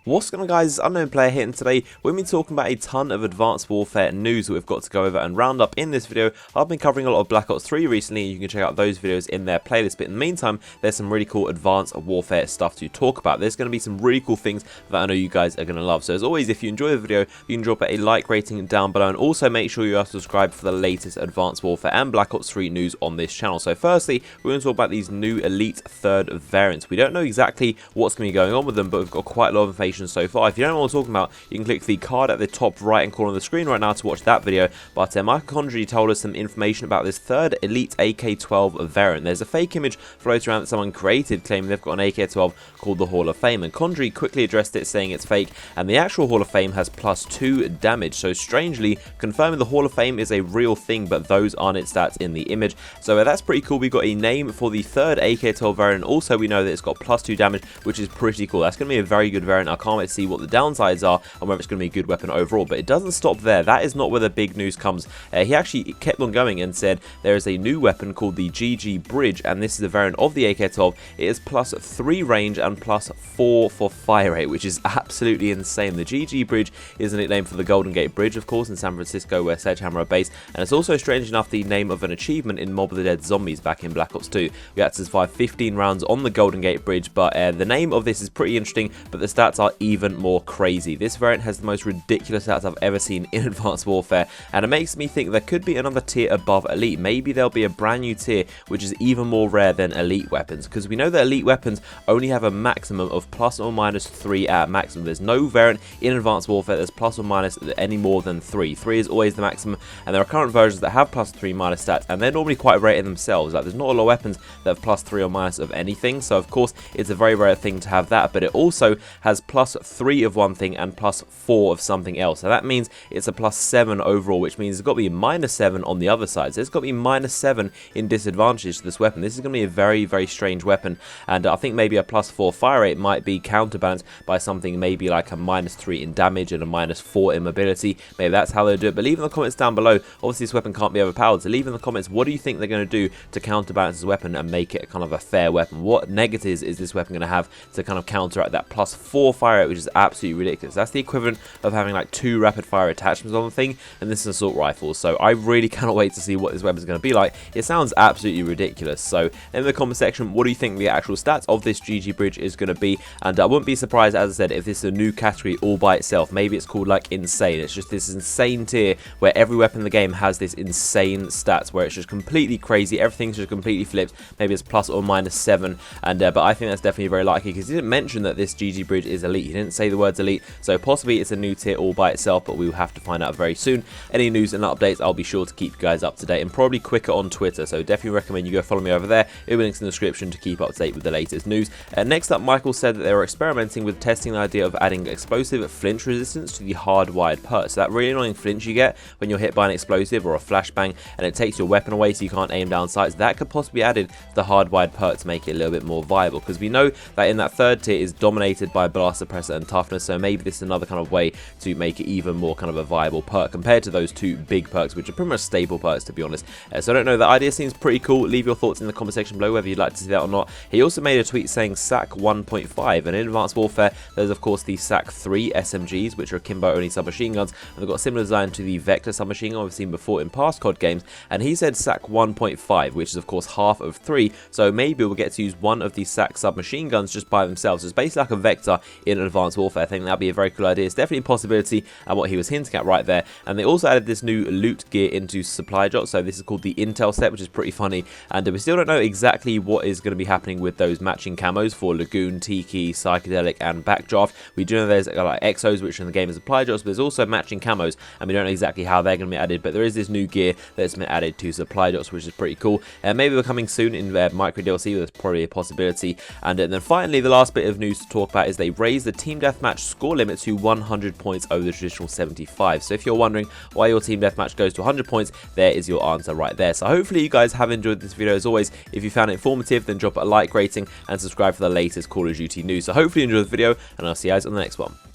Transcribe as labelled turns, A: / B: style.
A: What's going on, guys? It's Unknown Player here, and today we're going to be talking about a ton of Advanced Warfare news that we've got to go over and round up in this video. I've been covering a lot of Black Ops 3 recently, and you can check out those videos in their playlist, but in the meantime, there's some really cool Advanced Warfare stuff to talk about. There's going to be some really cool things that I know you guys are going to love. So as always, if you enjoy the video, you can drop a like rating down below, and also make sure you are subscribed for the latest Advanced Warfare and Black Ops 3 news on this channel. So firstly, we're going to talk about these new Elite 3rd variants. We don't know exactly what's going to be going on with them, but we've got quite a lot of information so far. If you don't know what I'm talking about, you can click the card at the top right hand corner of the screen right now to watch that video. But AK12 told us some information about this third Elite AK12 variant. There's a fake image floating around that someone created claiming they've got an AK12 called the Hall of Fame, and Condry quickly addressed it saying it's fake, and the actual Hall of Fame has +2 damage. So strangely, confirming the Hall of Fame is a real thing, but those aren't its stats in the image. So that's pretty cool. We've got a name for the third AK12 variant. Also, we know that it's got +2 damage, which is pretty cool. That's going to be a very good variant. I can't wait to see what the downsides are and whether it's going to be a good weapon overall. But it doesn't stop there. That is not where the big news comes. He actually kept on going and said there is a new weapon called the GG Bridge, and this is a variant of the AK12. It is +3 range and +4 for fire rate, which is absolutely insane. The GG Bridge is a nickname for the Golden Gate Bridge, of course, in San Francisco, where Sledgehammer are based, and it's also, strange enough, the name of an achievement in Mob of the Dead Zombies back in Black Ops 2. We had to survive 15 rounds on the Golden Gate Bridge, but the name of this is pretty interesting, but the stats are even more crazy. This variant has the most ridiculous stats I've ever seen in Advanced Warfare, and it makes me think there could be another tier above Elite. Maybe there'll be a brand new tier which is even more rare than Elite weapons, because we know that Elite weapons only have a maximum of +or-3 at maximum. There's no variant in Advanced Warfare that's ± any more than 3. 3 is always the maximum, and there are current versions that have +3 minus stats, and they're normally quite rare in themselves. Like, there's not a lot of weapons that have +3 or minus of anything, so of course it's a very rare thing to have that, but it also has +3 of one thing and +4 of something else. So that means it's a +7 overall, which means it's got to be -7 on the other side. So it's got to be -7 in disadvantage to this weapon. This is going to be a very, very strange weapon, and I think maybe a +4 fire rate might be counterbalanced by something maybe like a -3 in damage and a -4 in mobility. Maybe that's how they'll do it. But leave in the comments down below. Obviously, this weapon can't be overpowered, so leave in the comments what do you think they're going to do to counterbalance this weapon and make it kind of a fair weapon. What negatives is this weapon going to have to kind of counteract that +4 fire rate, which is absolutely ridiculous. That's the equivalent of having like 2 rapid fire attachments on the thing, and this is an assault rifle. So I really cannot wait to see what this weapon is going to be like. It sounds absolutely ridiculous. So in the comment section, what do you think the actual stats of this GG Bridge is going to be? And I wouldn't be surprised, as I said, if this is a new category all by itself. Maybe it's called like insane. It's just this insane tier where every weapon in the game has this insane stats where it's just completely crazy. Everything's just completely flipped. Maybe it's +or-7, and but I think that's definitely very likely, because he didn't mention that this GG Bridge is elite. He didn't say the words elite, so possibly it's a new tier all by itself, but we will have to find out very soon. Any news and updates, I'll be sure to keep you guys up to date, and probably quicker on Twitter, so definitely recommend you go follow me over there. It'll be links in the description to keep up to date with the latest news. Next up, Michael said that they were experimenting with testing the idea of adding explosive flinch resistance to the hardwired perk. So that really annoying flinch you get when you're hit by an explosive or a flashbang, and it takes your weapon away so you can't aim down sights, that could possibly be added to the hardwired perk to make it a little bit more viable, because we know that in that third tier is dominated by blast suppressor and toughness, so maybe this is another kind of way to make it even more kind of a viable perk compared to those 2 big perks, which are pretty much stable perks, to be honest. So I don't know, the idea seems pretty cool. Leave your thoughts in the comment section below whether you'd like to see that or not. He also made a tweet saying SAC 1.5, and in Advanced Warfare there's of course the SAC 3 SMGs, which are akimbo only submachine guns, and they've got a similar design to the Vector submachine gun we've seen before in past COD games, and he said SAC 1.5, which is of course half of 3, so maybe we'll get to use one of these SAC submachine guns just by themselves. So it's basically like a Vector in Advanced Warfare. I think that'd be a very cool idea. It's definitely a possibility, and what he was hinting at right there. And they also added this new loot gear into supply drops, so this is called the Intel set, which is pretty funny, and we still don't know exactly what is going to be happening with those matching camos for Lagoon, Tiki, Psychedelic, and Backdraft. We do know there's like Exos, which are in the game as supply drops, but there's also matching camos, and we don't know exactly how they're going to be added, but there is this new gear that's been added to supply drops, which is pretty cool. Maybe we're coming soon in micro DLC, that's probably a possibility. And then finally, the last bit of news to talk about is they raised the team deathmatch score limit to 100 points over the traditional 75. So if you're wondering why your team deathmatch goes to 100 points, there is your answer right there. So hopefully you guys have enjoyed this video. As always, if you found it informative, then drop a like rating and subscribe for the latest Call of Duty news. So hopefully you enjoyed the video, and I'll see you guys on the next one.